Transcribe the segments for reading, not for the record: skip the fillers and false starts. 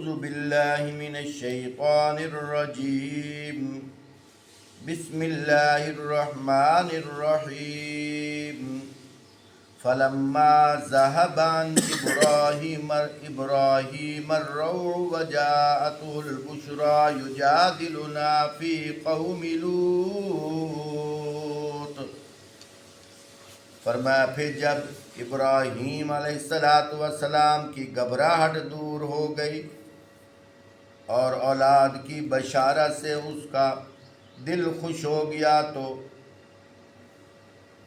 أعوذ بالله من الشيطان الرجيم بسم الله الرحمن الرحيم فلما ذهب عن إبراهيم الروع وجاءته البشرى يجادلنا في قوم لوط فرمایا پھر جب ابراہیم علیہ السلام کی گھبراہٹ دور ہو گئی اور اولاد کی بشارت سے اس کا دل خوش ہو گیا تو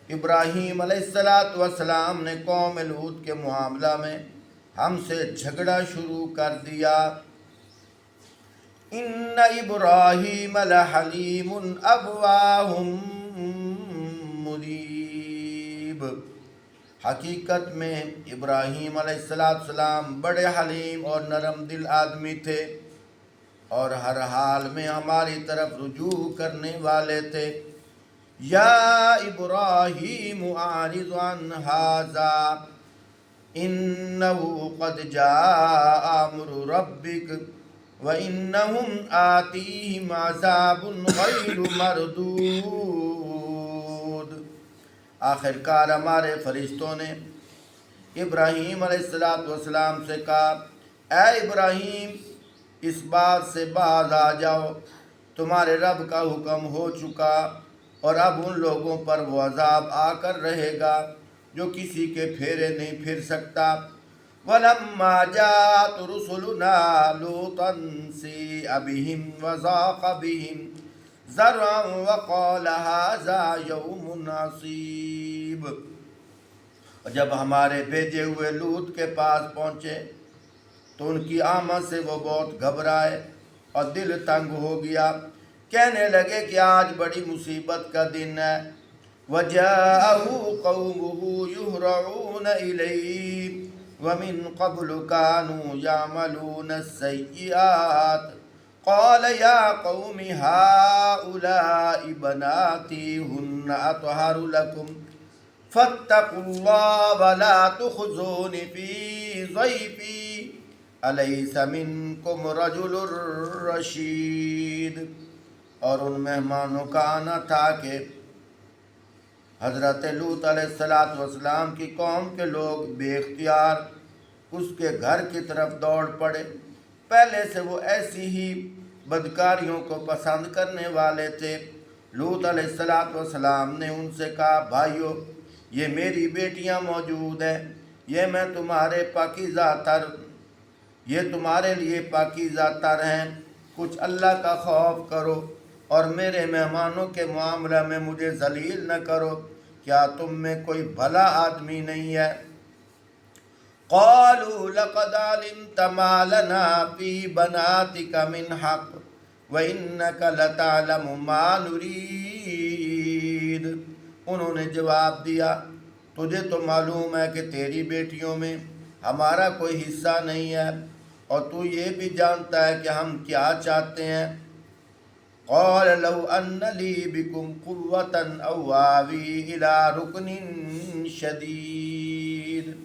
ابراہیم علیہ السلام نے قوم لوط کے معاملہ میں ہم سے جھگڑا شروع کر دیا۔ ان ابراہیم لحلیم اواہ منیب، حقیقت میں ابراہیم علیہ السلام بڑے حلیم اور نرم دل آدمی تھے اور ہر حال میں ہماری طرف رجوع کرنے والے تھے۔ یا ابراہیم اعرض عن ھذا انہ قد جاء امر ربک وانہم آتیہم عذاب غیر مردود۔ آخر کار ہمارے فرشتوں نے ابراہیم علیہ السلام سے کہا، اے ابراہیم اس بات سے باز آ جاؤ، تمہارے رب کا حکم ہو چکا اور اب ان لوگوں پر وہ عذاب آ کر رہے گا جو کسی کے پھیرے نہیں پھر سکتا۔ وَلَمَّا جَاءَتْ رُسُلُنَا لُوطًا سِیءَ بِهِمْ وَضَاقَ بِهِمْ ذَرْعًا وَقَالَ هَٰذَا يَوْمٌ عَصِیبٌ۔ اور جب ہمارے بھیجے ہوئے لوط کے پاس پہنچے تو ان کی آمد سے وہ بہت گھبرائے اور دل تنگ ہو گیا، کہنے لگے کہ آج بڑی مصیبت کا دن ہے۔ وَجَاءَهُ قَوْمُهُ يُهْرَعُونَ إِلَيْهِ وَمِن قَبْلُ كَانُوا يَعْمَلُونَ السَّيِّئَاتِ قَالَ يَا قَوْمِ هَٰؤُلَاءِ بَنَاتِي هُنَّ أَطْهَرُ لَكُمْ فَاتَّقُوا اللَّهَ وَلَا تُخْزُونِ فِي ضَيْفِي أَلَيْسَ مِنكُمْ رَجُلٌ رَشِیدٌ۔ اور ان مہمانوں کا آنا تھا کہ حضرت لوط علیہ السلام کی قوم کے لوگ بے اختیار اس کے گھر کی طرف دوڑ پڑے۔ پہلے سے وہ ایسی ہی بدکاریوں کو پسند کرنے والے تھے۔ لوط علیہ السلام نے ان سے کہا، بھائیو یہ میری بیٹیاں موجود ہیں، یہ تمہارے لیے پاکیزہ تر ہیں، کچھ اللہ کا خوف کرو اور میرے مہمانوں کے معاملہ میں مجھے ذلیل نہ کرو، کیا تم میں کوئی بھلا آدمی نہیں ہے؟ قالوا لقد علمت ما لنا في بناتك من حق وإنك لتعلم ما نريد۔ انہوں نے جواب دیا، تجھے تو معلوم ہے کہ تیری بیٹیوں میں ہمارا کوئی حصہ نہیں ہے اور تو یہ بھی جانتا ہے کہ ہم کیا چاہتے ہیں۔ قال لو ان لی بکم قوة او آوی الى رکن شدید۔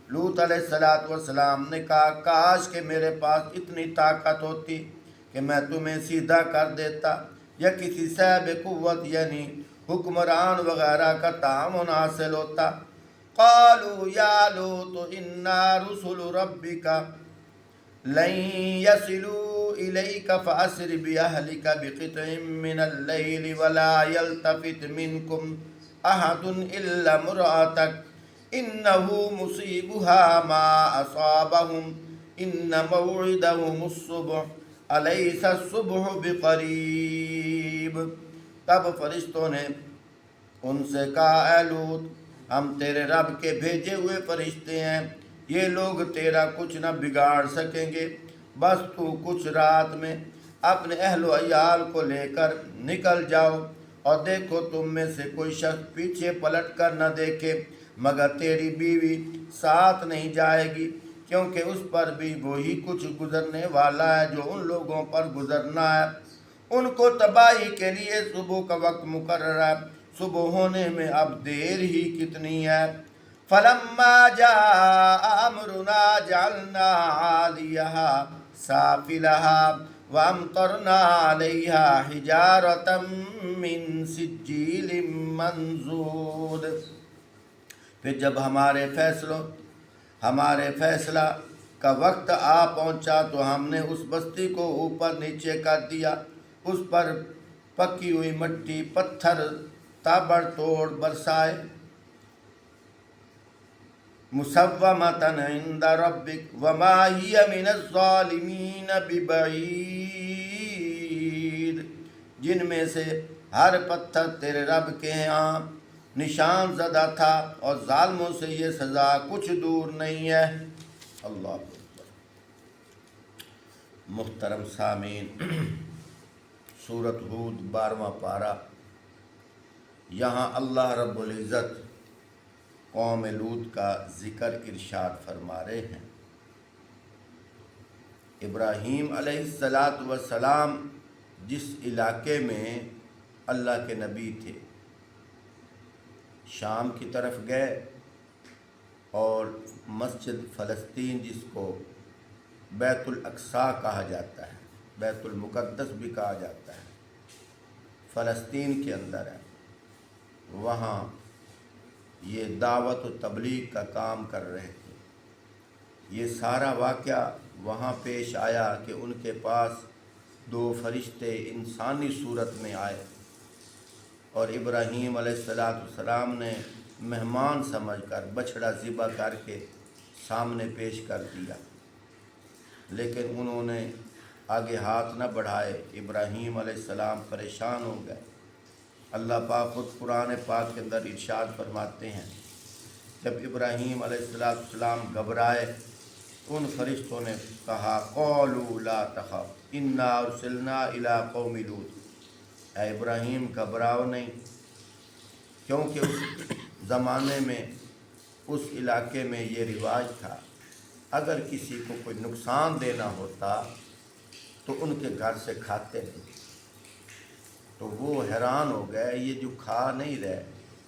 لوط علیہ السلام نے کہا، کاش کہ میرے پاس اتنی طاقت ہوتی کہ میں تمہیں سیدھا کر دیتا یا کسی صاحب قوت یعنی حکمران وغیرہ کا تعاون حاصل ہوتا۔ قالوا یا لوط انا رسل ربک لن يصلوا إليك فأسر بأهلك بقطع من الليل ولا يلتفت منكم أحد إلا امرأتك إنه مصيبها ما أصابهم إن موعدهم الصبح أليس الصبح بقريب۔ تب فرشتوں نے ان سے کہا، اے لوط ہم تیرے رب کے بھیجے ہوئے فرشتے ہیں، یہ لوگ تیرا کچھ نہ بگاڑ سکیں گے، بس تو کچھ رات میں اپنے اہل و عیال کو لے کر نکل جاؤ اور دیکھو تم میں سے کوئی شخص پیچھے پلٹ کر نہ دیکھے مگر تیری بیوی ساتھ نہیں جائے گی، کیونکہ اس پر بھی وہی کچھ گزرنے والا ہے جو ان لوگوں پر گزرنا ہے۔ ان کو تباہی کے لیے صبح کا وقت مقرر ہے، صبح ہونے میں اب دیر ہی کتنی ہے۔ فَلَمَّا جَاءَ أَمْرُنَا جَعَلْنَا عَالِيَهَا سافلها وامطرنا عليها حجارة من سجيل منضود۔ پھر جب ہمارے فیصلہ کا وقت آ پہنچا تو ہم نے اس بستی کو اوپر نیچے کر دیا، اس پر پکی ہوئی مٹی پتھر تابڑ توڑ برسائے۔ مسومۃ عند ربک وما ہی من الظالمین ببعید، جن میں سے ہر پتھر تیرے رب کے ہاں نشان زدہ تھا، اور ظالموں سے یہ سزا کچھ دور نہیں ہے۔ اللہ اکبر۔ محترم سامعین، سورۃ ہود 12واں پارہ، یہاں اللہ رب العزت قوم لوط کا ذکر ارشاد فرما رہے ہیں۔ ابراہیم علیہ السلام جس علاقے میں اللہ کے نبی تھے، شام کی طرف گئے، اور مسجد فلسطین جس کو بیت الاقصیٰ کہا جاتا ہے، بیت المقدس بھی کہا جاتا ہے، فلسطین کے اندر ہے، وہاں یہ دعوت و تبلیغ کا کام کر رہے تھے۔ یہ سارا واقعہ وہاں پیش آیا کہ ان کے پاس 2 فرشتے انسانی صورت میں آئے، اور ابراہیم علیہ السلام نے مہمان سمجھ کر بچھڑا ذبح کر کے سامنے پیش کر دیا، لیکن انہوں نے آگے ہاتھ نہ بڑھائے۔ ابراہیم علیہ السلام پریشان ہو گئے۔ اللہ پاک خود قرآن پاک کے اندر ارشاد فرماتے ہیں، جب ابراہیم علیہ السلام گھبرائے، ان فرشتوں نے کہا قولوا لا تخف انا ارسلنا الی قوم لوط، اے ابراہیم گھبراؤ نہیں، کیونکہ اس زمانے میں اس علاقے میں یہ رواج تھا، اگر کسی کو کوئی نقصان دینا ہوتا تو ان کے گھر سے کھاتے نہیں۔ تو وہ حیران ہو گئے، یہ جو کھا نہیں رہے،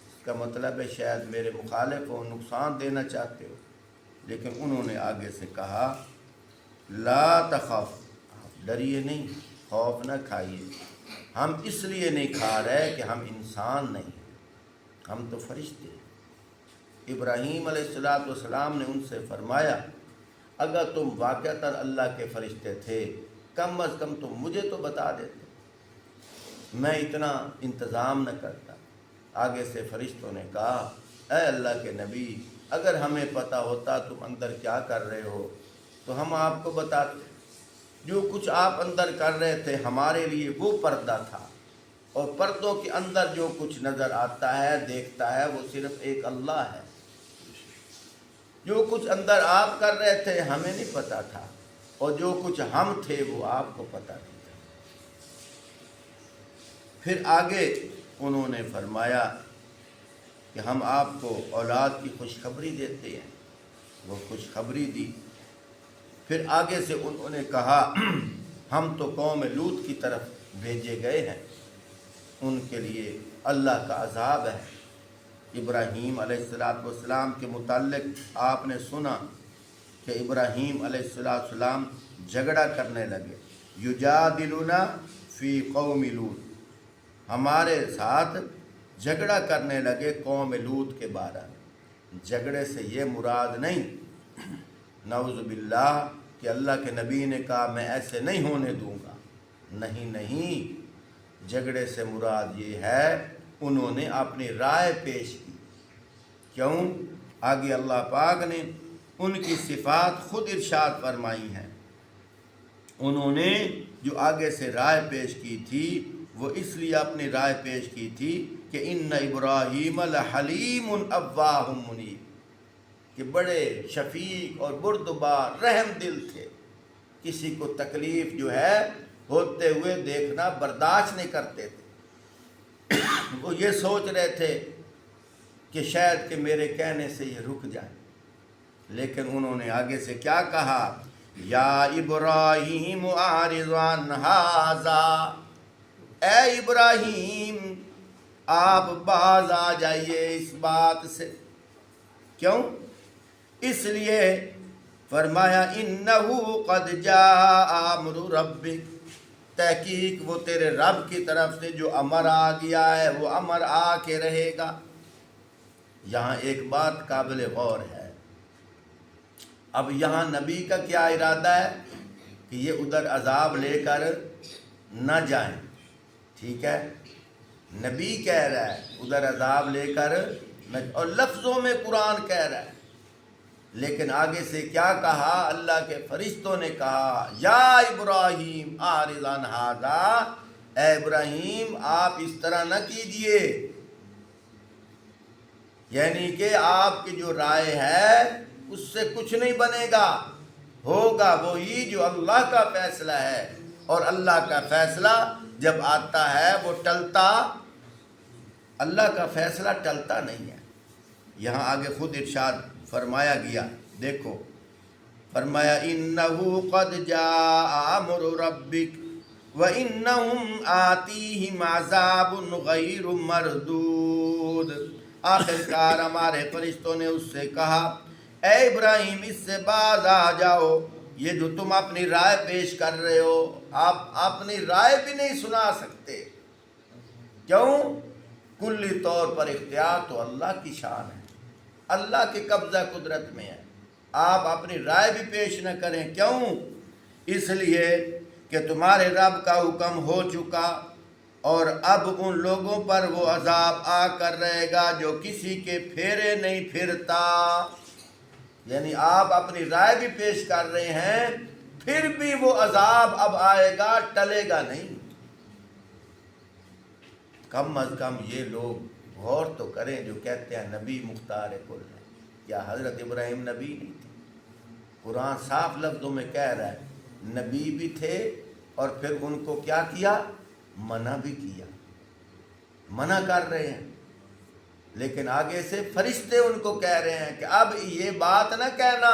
اس کا مطلب ہے شاید میرے مخالف کو نقصان دینا چاہتے ہو۔ لیکن انہوں نے آگے سے کہا لا تخف، ڈریے نہیں، خوف نہ کھائیے، ہم اس لیے نہیں کھا رہے کہ ہم انسان نہیں، ہم تو فرشتے ہیں۔ ابراہیم علیہ السلام نے ان سے فرمایا اگر تم واقعتاً اللہ کے فرشتے تھے، کم از کم تم مجھے تو بتا دیتے، میں اتنا انتظام نہ کرتا۔ آگے سے فرشتوں نے کہا اے اللہ کے نبی، اگر ہمیں پتہ ہوتا تم اندر کیا کر رہے ہو تو ہم آپ کو بتاتے۔ جو کچھ آپ اندر کر رہے تھے ہمارے لیے وہ پردہ تھا، اور پردوں کے اندر جو کچھ نظر آتا ہے دیکھتا ہے وہ صرف ایک اللہ ہے۔ جو کچھ اندر آپ کر رہے تھے ہمیں نہیں پتہ تھا، اور جو کچھ ہم تھے وہ آپ کو پتہ نہیں تھا۔ پھر آگے انہوں نے فرمایا کہ ہم آپ کو اولاد کی خوشخبری دیتے ہیں، وہ خوشخبری دی۔ پھر آگے سے انہوں نے کہا ہم تو قوم لوط کی طرف بھیجے گئے ہیں، ان کے لیے اللہ کا عذاب ہے۔ ابراہیم علیہ السلام کے متعلق آپ نے سنا کہ ابراہیم علیہ السلام جھگڑا کرنے لگے، یجادلنا فی قوم لوط، ہمارے ساتھ جھگڑا کرنے لگے قوم لوط کے بارے میں۔ جھگڑے سے یہ مراد نہیں، نعوذ باللہ، کہ اللہ کے نبی نے کہا میں ایسے نہیں ہونے دوں گا، نہیں، جھگڑے سے مراد یہ ہے انہوں نے اپنی رائے پیش کی۔ کیوں؟ آگے اللہ پاک نے ان کی صفات خود ارشاد فرمائی ہیں۔ انہوں نے جو آگے سے رائے پیش کی تھی وہ اس لیے اپنی رائے پیش کی تھی کہ ان ابراہیم لحلیم اواہ منیب، کہ بڑے شفیق اور بردبار رحم دل تھے، کسی کو تکلیف جو ہے ہوتے ہوئے دیکھنا برداشت نہیں کرتے تھے۔ وہ یہ سوچ رہے تھے کہ شاید کہ میرے کہنے سے یہ رک جائے، لیکن انہوں نے آگے سے کیا کہا، یا ابراہیم اعرض عن ھذا، اے ابراہیم آپ باز آ جائیے اس بات سے۔ کیوں؟ اس لیے فرمایا انہو قد جاء امر ربک، تحقیق وہ تیرے رب کی طرف سے جو امر آ گیا ہے وہ امر آ کے رہے گا۔ یہاں ایک بات قابل غور ہے، اب یہاں نبی کا کیا ارادہ ہے کہ یہ ادھر عذاب لے کر نہ جائیں، ٹھیک ہے، نبی کہہ رہا ہے ادھر عذاب لے کر نہ، اور لفظوں میں قرآن کہہ رہا ہے، لیکن آگے سے کیا کہا؟ اللہ کے فرشتوں نے کہا یا ابراہیم اعرض عن ھذا، اے ابراہیم آپ اس طرح نہ کیجئے، یعنی کہ آپ کی جو رائے ہے اس سے کچھ نہیں بنے گا، ہوگا وہی جو اللہ کا فیصلہ ہے، اور اللہ کا فیصلہ جب آتا ہے وہ ٹلتا، اللہ کا فیصلہ ٹلتا نہیں ہے۔ یہاں آگے خود ارشاد فرمایا گیا، دیکھو فرمایا انہو قد جاء امر ربک وانہم آتیہم عذاب غیر مردود۔ آخر کار ہمارے فرشتوں نے اس سے کہا اے ابراہیم اس سے باز آ جاؤ، یہ جو تم اپنی رائے پیش کر رہے ہو، آپ اپنی رائے بھی نہیں سنا سکتے، کیوں؟ کلی طور پر اختیار تو اللہ کی شان ہے، اللہ کے قبضہ قدرت میں ہے، آپ اپنی رائے بھی پیش نہ کریں، کیوں؟ اس لیے کہ تمہارے رب کا حکم ہو چکا، اور اب ان لوگوں پر وہ عذاب آ کر رہے گا جو کسی کے پھیرے نہیں پھرتا، یعنی آپ اپنی رائے بھی پیش کر رہے ہیں پھر بھی وہ عذاب اب آئے گا، ٹلے گا نہیں۔ کم از کم یہ لوگ غور تو کریں جو کہتے ہیں نبی مختار کل ہے، کیا حضرت ابراہیم نبی نہیں تھے؟ قرآن صاف لفظوں میں کہہ رہا ہے نبی بھی تھے، اور پھر ان کو کیا کیا؟ منع بھی کیا، منع کر رہے ہیں، لیکن آگے سے فرشتے ان کو کہہ رہے ہیں کہ اب یہ بات نہ کہنا،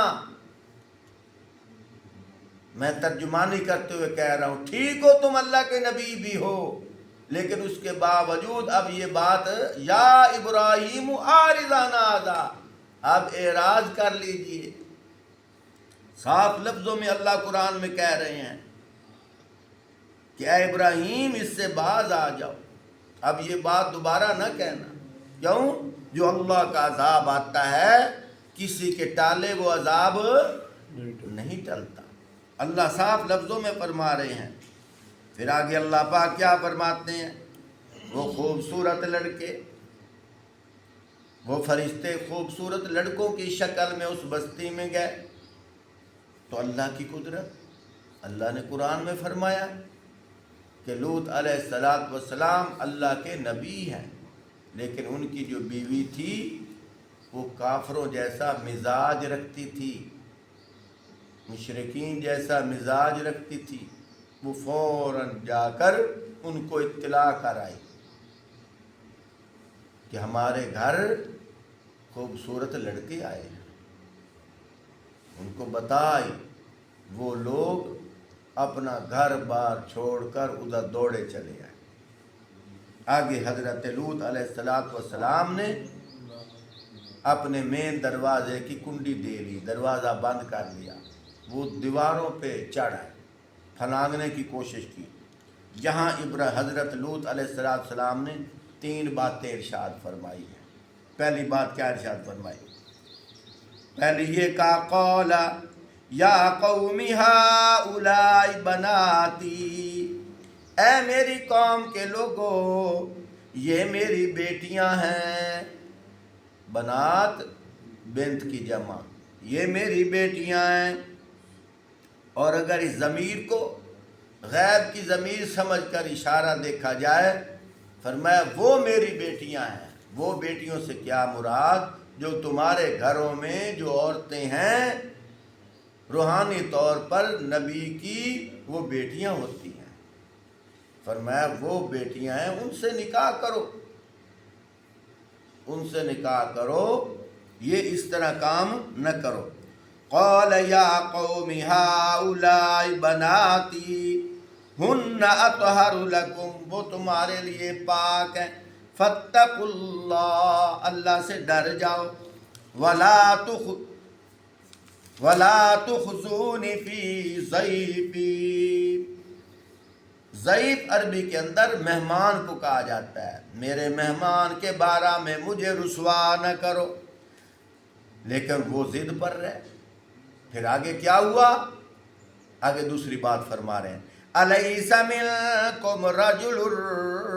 میں ترجمانی کرتے ہوئے کہہ رہا ہوں، ٹھیک ہو تم اللہ کے نبی بھی ہو، لیکن اس کے باوجود اب یہ بات یا ابراہیم اعرض عن ھذا، اب اعراض کر لیجئے۔ صاف لفظوں میں اللہ قرآن میں کہہ رہے ہیں کہ اے ابراہیم اس سے باز آ جاؤ، اب یہ بات دوبارہ نہ کہنا، کیوں؟ جو اللہ کا عذاب آتا ہے کسی کے ٹالے وہ عذاب نہیں ٹلتا، اللہ صاف لفظوں میں فرما رہے ہیں۔ پھر آگے اللہ پاک کیا فرماتے ہیں؟ وہ خوبصورت لڑکے، وہ فرشتے خوبصورت لڑکوں کی شکل میں اس بستی میں گئے، تو اللہ کی قدرت، اللہ نے قرآن میں فرمایا کہ لوط علیہ السلام اللہ کے نبی ہیں، لیکن ان کی جو بیوی تھی وہ کافروں جیسا مزاج رکھتی تھی، مشرکین جیسا مزاج رکھتی تھی، وہ فوراً جا کر ان کو اطلاع کر آئی کہ ہمارے گھر خوبصورت لڑکے آئے ہیں، ان کو بتائی، وہ لوگ اپنا گھر بار چھوڑ کر ادھر دوڑے چلے آئے۔ آگے حضرت لوط علیہ السلام نے اپنے مین دروازے کی کنڈی دے لی، دروازہ بند کر لیا، وہ دیواروں پہ چڑھ آئے، پھلانگنے کی کوشش کی۔ یہاں حضرت لوط علیہ السلام نے 3 باتیں ارشاد فرمائی ہیں۔ پہلی بات کیا ارشاد فرمائی؟ پہلی یہ کہا قال یا قوم ہؤلاء بناتی، اے میری قوم کے لوگوں یہ میری بیٹیاں ہیں، بنات بنت کی جمع، یہ میری بیٹیاں ہیں، اور اگر اس ضمیر کو غیب کی ضمیر سمجھ کر اشارہ دیکھا جائے، فرمایا وہ میری بیٹیاں ہیں، وہ بیٹیوں سے کیا مراد؟ جو تمہارے گھروں میں جو عورتیں ہیں روحانی طور پر نبی کی وہ بیٹیاں ہوتی ہیں، فرمایا وہ بیٹیاں ہیں، ان سے نکاح کرو، ان سے نکاح کرو، یہ اس طرح کام نہ کرو۔ قال یا قوم ہؤلاء بناتی ہن اطہر لکم، وہ تمہارے لیے پاک ہیں، فاتقوا اللہ، اللہ سے ڈر جاؤ، ولا تخزون فی ضیفی، ضیف عربی کے اندر مہمان کو کہا جاتا ہے، میرے مہمان کے بارے میں مجھے رسوا نہ کرو، لیکن وہ ضد پر رہے۔ پھر آگے کیا ہوا؟ آگے دوسری بات فرما رہے ہیں، الیس منکم رجل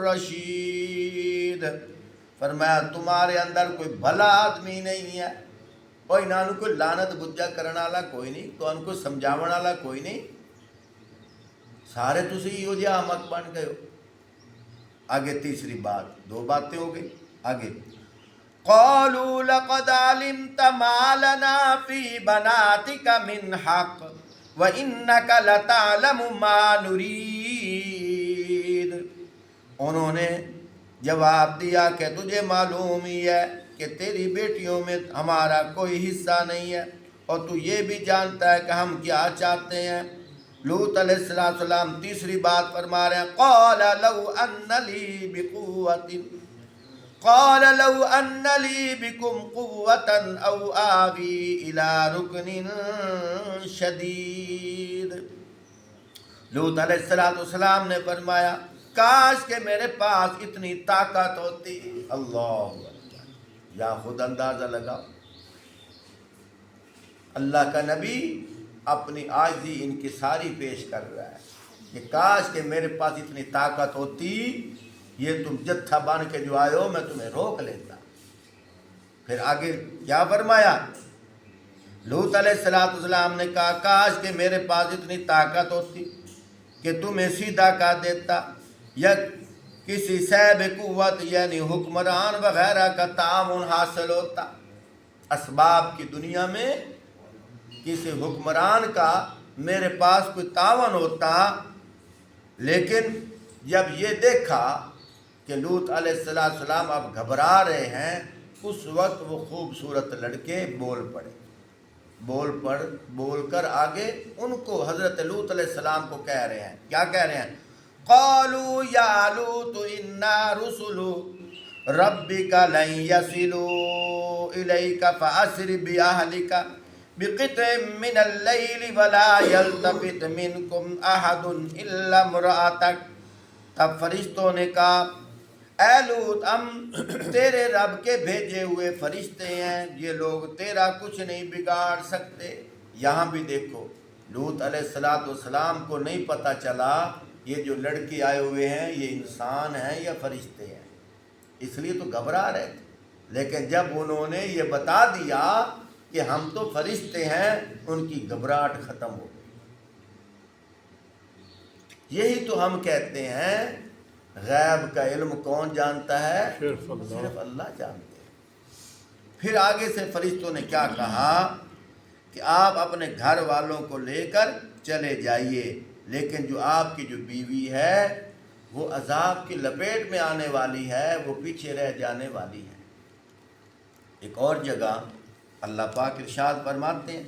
رشید، فرمایا تمہارے اندر کوئی بھلا آدمی نہیں ہے، اور انہوں کوئی لعنت بجا کرنے والا کوئی نہیں، تو ان کو سمجھاون والا کوئی نہیں، سارے تسی یہ جہاں احمق بن گئے ہو۔ آگے تیسری بات، دو باتیں ہو گئی۔ آگے قالوا لقد علمت ما لنا في بناتك من حق وإنك لتعلم ما نريد، انہوں نے جواب دیا کہ تجھے معلوم ہی ہے کہ تیری بیٹیوں میں ہمارا کوئی حصہ نہیں ہے، اور تو یہ بھی جانتا ہے کہ ہم کیا چاہتے ہیں۔ لوط علیہ السلام تیسری بات فرما رہے ہیں، قال لو ان لی بکم قوة او آوی الى رکن شدید، لوط علیہ السلام نے فرمایا کاش کہ میرے پاس اتنی طاقت ہوتی۔ اللہ اکبر، یا خود اندازہ لگاؤ، اللہ کا نبی اپنی عاجزی انکساری پیش کر رہا ہے کہ کاش کہ میرے پاس اتنی طاقت ہوتی، یہ تم جتھا بن کے جو آئے ہو میں تمہیں روک لیتا۔ پھر آگے کیا فرمایا؟ لوط علیہ السلام نے کہا کاش کہ میرے پاس اتنی طاقت ہوتی کہ تمہیں سیدھا کر دیتا، یا کسی صاحب قوت یعنی حکمران وغیرہ کا تعاون حاصل ہوتا۔ اسباب کی دنیا میں کسی حکمران کا میرے پاس کوئی تعاون ہوتا، لیکن جب یہ دیکھا کہ لوط علیہ السلام اب گھبرا رہے ہیں، اس وقت وہ خوبصورت لڑکے بول کر آگے ان کو حضرت لوط علیہ السلام کو کہہ رہے ہیں، کیا کہہ رہے ہیں؟ قالوا یا لوط انا رسل ربک لن یصلوا الیک فاسر باہلک بقطع من اللیل ولا یلتفت منکم احد الا امرأتک، تب فرشتوں نے کہا اے لوط ہم تیرے رب کے بھیجے ہوئے فرشتے ہیں، یہ لوگ تیرا کچھ نہیں بگاڑ سکتے۔ یہاں بھی دیکھو لوط علیہ السلام کو نہیں پتہ چلا یہ جو لڑکے آئے ہوئے ہیں یہ انسان ہیں یا فرشتے ہیں، اس لیے تو گھبرا رہے تھے، لیکن جب انہوں نے یہ بتا دیا کہ ہم تو فرشتے ہیں، ان کی گھبراہٹ ختم ہو گئی۔ یہی تو ہم کہتے ہیں غیب کا علم کون جانتا ہے؟ صرف اللہ جانتے ہیں۔ پھر آگے سے فرشتوں نے کیا کہا کہ آپ اپنے گھر والوں کو لے کر چلے جائیے، لیکن جو آپ کی جو بیوی ہے وہ عذاب کی لپیٹ میں آنے والی ہے، وہ پیچھے رہ جانے والی ہے۔ ایک اور جگہ اللہ پاک ارشاد فرماتے ہیں،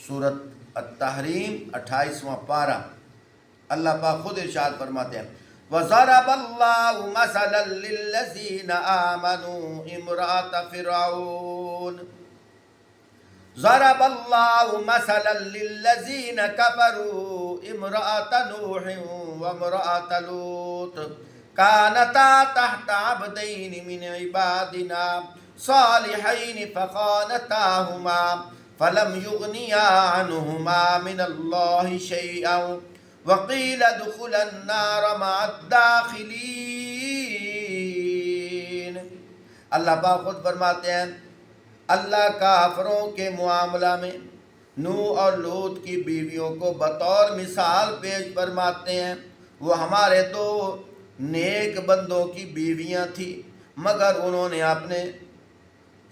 سورۃ التحریم 28واں پارہ، اللہ پاک خود ارشاد فرماتے ہیں وَضَرَبَ اللَّهُ مَثَلًا لِلَّذِينَ آمَنُوا امْرَأَتَ فِرْعَوْنَ ضَرَبَ اللَّهُ مَثَلًا لِلَّذِينَ كَفَرُوا امْرَأَتَ نُوحٍ وَامْرَأَتَ لُوطٍ كَانَتَا تَحْتَ عَبْدَيْنِ مِنْ عِبَادِنَا صَالِحَيْنِ فَخَانَتَاهُمَا فَلَمْ يُغْنِيَا عَنْهُمَا مِنَ اللَّهِ شَيْئًا وَقِيلَ ادْخُلَا النَّارَ مَعَ الدَّاخِلِينَ۔ اللہ پاک خود فرماتے ہیں اللہ کافروں کے معاملہ میں نوح اور لوط کی بیویوں کو بطور مثال پیش فرماتے ہیں، وہ ہمارے دو نیک بندوں کی بیویاں تھیں، مگر انہوں نے اپنے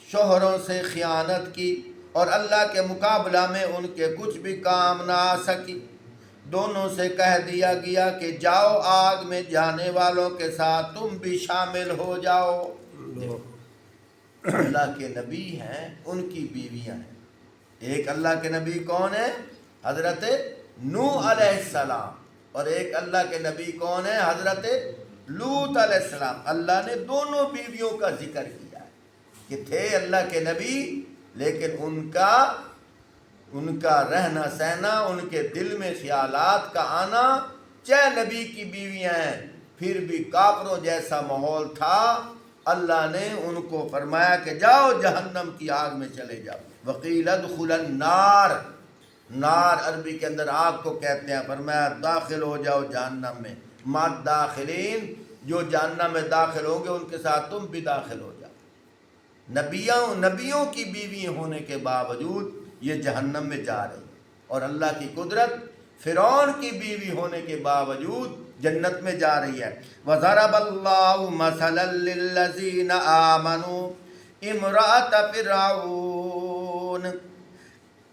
شوہروں سے خیانت کی اور اللہ کے مقابلہ میں ان کے کچھ بھی کام نہ آ سکی۔ دونوں سے کہہ دیا گیا کہ جاؤ آگ میں جانے والوں کے ساتھ تم بھی شامل ہو جاؤ۔ اللہ کے نبی ہیں، ان کی بیویاں ہیں۔ ایک اللہ کے نبی کون ہے؟ حضرت نوح علیہ السلام، اور ایک اللہ کے نبی کون ہے؟ حضرت لوط علیہ السلام۔ اللہ نے دونوں بیویوں کا ذکر کیا ہے کہ تھے اللہ کے نبی، لیکن ان کا ان کا رہنا سہنا، ان کے دل میں خیالات کا آنا، چاہے نبی کی بیویاں ہیں پھر بھی کافروں جیسا ماحول تھا۔ اللہ نے ان کو فرمایا کہ جاؤ جہنم کی آگ میں چلے جاؤ۔ وقیل ادخل النار، نار عربی کے اندر آگ کو کہتے ہیں، فرمایا داخل ہو جاؤ جہنم میں، مات داخلین، جو جہنم میں داخل ہوں گے ان کے ساتھ تم بھی داخل ہو جاؤ۔ نبیوں کی بیوی ہونے کے باوجود یہ جہنم میں جا رہی، اور اللہ کی قدرت فرعون کی بیوی ہونے کے باوجود جنت میں جا رہی ہے۔ وَضَرَبَ اللَّهُ مَثَلًا لِّلَّذِينَ آمَنُوا امرأة فرعون،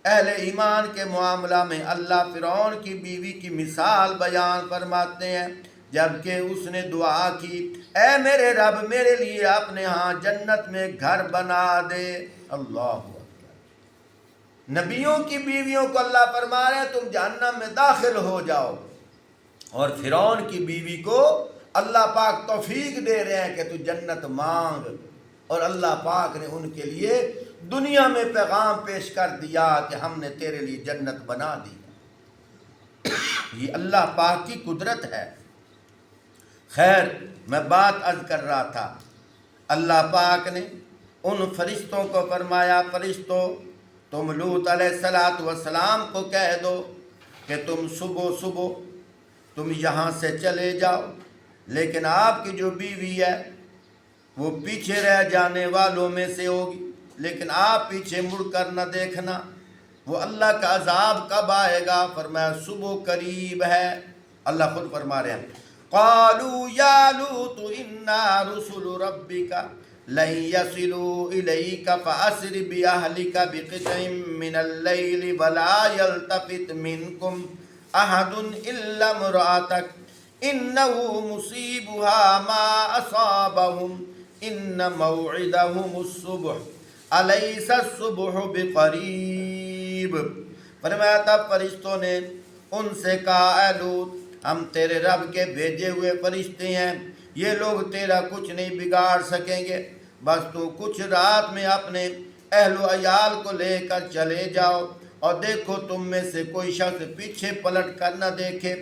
اہل ایمان کے معاملہ میں اللہ فرعون کی بیوی کی مثال بیان فرماتے ہیں، جبکہ اس نے دعا کی، اے میرے رب میرے لیے اپنے ہاں جنت میں گھر بنا دے۔ اللہ اکبر۔ نبیوں کی بیویوں کو اللہ فرما رہے ہیں تم جہنم میں داخل ہو جاؤ، اور فرعون کی بیوی کو اللہ پاک توفیق دے رہے ہیں کہ تو جنت مانگ، اور اللہ پاک نے ان کے لیے دنیا میں پیغام پیش کر دیا کہ ہم نے تیرے لیے جنت بنا دی۔ یہ اللہ پاک کی قدرت ہے۔ خیر، میں بات عرض کر رہا تھا، اللہ پاک نے ان فرشتوں کو فرمایا، فرشتوں تم لوط علیہ السلام کو کہہ دو کہ تم صبح صبح تم یہاں سے چلے جاؤ، لیکن آپ کی جو بیوی ہے وہ پیچھے رہ جانے والوں میں سے ہوگی، لیکن آپ پیچھے مڑ کر نہ دیکھنا۔ وہ اللہ کا عذاب کب آئے گا؟ فرمایا صبح قریب ہے۔ اللہ خود فرما رہے ہیں، قالوا یا لوط انا رسل ربک لن يصلوا الیک فاسر باہلک بقطع من اللیل ولا یلتفت منکم احد الا امرأتک انه مصیبها ما اصابهم ان موعدهم الصبح الیس الصبح بقریب۔ فرمایا تب فرشتوں نے ان سے کہا، اے لوط ہم تیرے رب کے بھیجے ہوئے فرشتے ہیں، یہ لوگ تیرا کچھ نہیں بگاڑ سکیں گے، بس تو کچھ رات میں اپنے اہل و عیال کو لے کر چلے جاؤ، اور دیکھو تم میں سے کوئی شخص پیچھے پلٹ کر نہ دیکھے،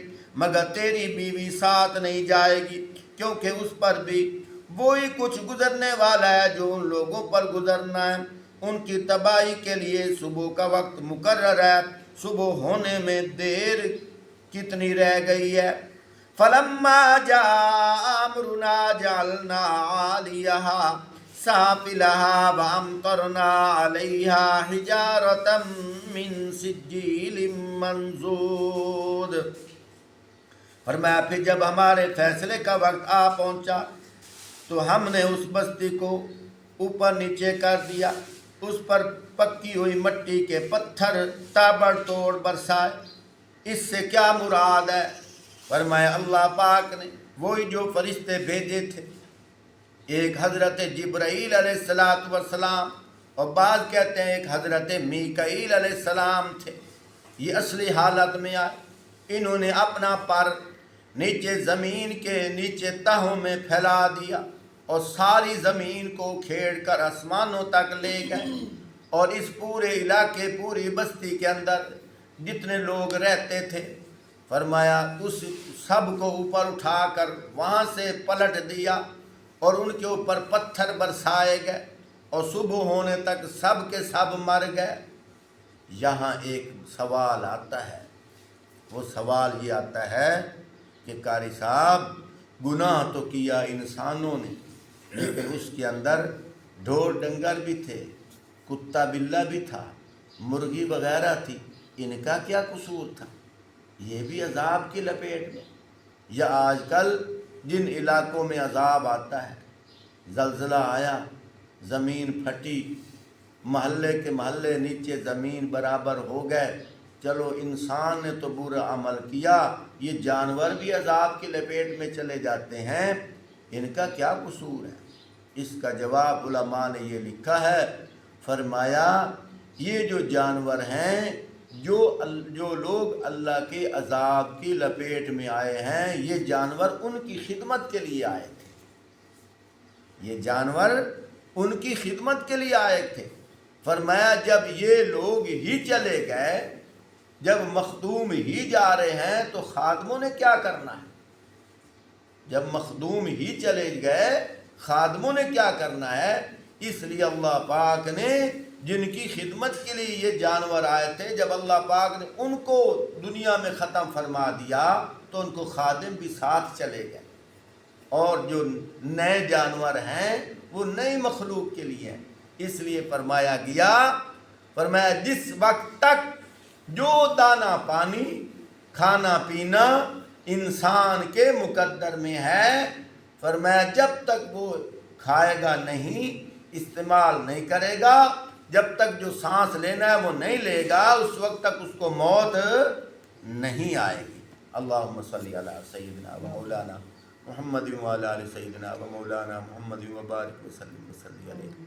مگر تیری بیوی ساتھ نہیں جائے گی، کیونکہ اس پر بھی وہی کچھ گزرنے والا ہے جو ان لوگوں پر گزرنا ہے۔ ان کی تباہی کے لیے صبح کا وقت مقرر ہے، صبح ہونے میں دیر کتنی رہ گئی ہے۔ فَلَمَّا جَاءَ أَمْرُنَا جَعَلْنَا عَالِيَهَا سَافِلَهَا وَأَمْطَرْنَا عَلَيْهَا حِجَارَةً مِّن سِجِّيلٍ مَّنضُودٍ۔ فرمایا پھر جب ہمارے فیصلے کا وقت آ پہنچا تو ہم نے اس بستی کو اوپر نیچے کر دیا، اس پر پکی ہوئی مٹی کے پتھر تابڑ توڑ برسائے۔ اس سے کیا مراد ہے؟ فرمایا اللہ پاک نے وہی جو فرشتے بھیجے تھے، ایک حضرت جبرائیل علیہ السلام اور بعض کہتے ہیں ایک حضرت میکائیل علیہ السلام تھے، یہ اصلی حالت میں آئے، انہوں نے اپنا پر نیچے زمین کے نیچے تہوں میں پھیلا دیا اور ساری زمین کو کھیڑ کر آسمانوں تک لے گئے، اور اس پورے علاقے پوری بستی کے اندر جتنے لوگ رہتے تھے، فرمایا اس سب کو اوپر اٹھا کر وہاں سے پلٹ دیا اور ان کے اوپر پتھر برسائے گئے، اور صبح ہونے تک سب کے سب مر گئے۔ یہاں ایک سوال آتا ہے، وہ سوال یہ آتا ہے کہ قاری صاحب گناہ تو کیا انسانوں نے، لیکن اس کے اندر ڈھور ڈنگر بھی تھے، کتا بلہ بھی تھا، مرغی وغیرہ تھی، ان کا کیا قصور تھا؟ یہ بھی عذاب کی لپیٹ میں۔ یا آج کل جن علاقوں میں عذاب آتا ہے، زلزلہ آیا، زمین پھٹی، محلے کے محلے نیچے زمین برابر ہو گئے، چلو انسان نے تو برا عمل کیا، یہ جانور بھی عذاب کی لپیٹ میں چلے جاتے ہیں، ان کا کیا قصور ہے؟ اس کا جواب علماء نے یہ لکھا ہے، فرمایا یہ جو جانور ہیں، جو لوگ اللہ کے عذاب کی لپیٹ میں آئے ہیں، یہ جانور ان کی خدمت کے لیے آئے تھے، یہ جانور ان کی خدمت کے لیے آئے تھے۔ فرمایا جب یہ لوگ ہی چلے گئے، جب مخدوم ہی جا رہے ہیں تو خادموں نے کیا کرنا ہے؟ جب مخدوم ہی چلے گئے خادموں نے کیا کرنا ہے؟ اس لیے اللہ پاک نے جن کی خدمت کے لیے یہ جانور آئے تھے، جب اللہ پاک نے ان کو دنیا میں ختم فرما دیا تو ان کو خادم بھی ساتھ چلے گئے، اور جو نئے جانور ہیں وہ نئی مخلوق کے لیے ہیں۔ اس لیے فرمایا گیا، فرمایا جس وقت تک جو دانہ پانی کھانا پینا انسان کے مقدر میں ہے، فرمایا جب تک وہ کھائے گا نہیں، استعمال نہیں کرے گا، جب تک جو سانس لینا ہے وہ نہیں لے گا، اس وقت تک اس کو موت نہیں آئے گی۔ اللہم صلی علی سیدنا و مولانا محمد و علی آل سیدنا و مولانا محمد و بارک وسلم علیہ۔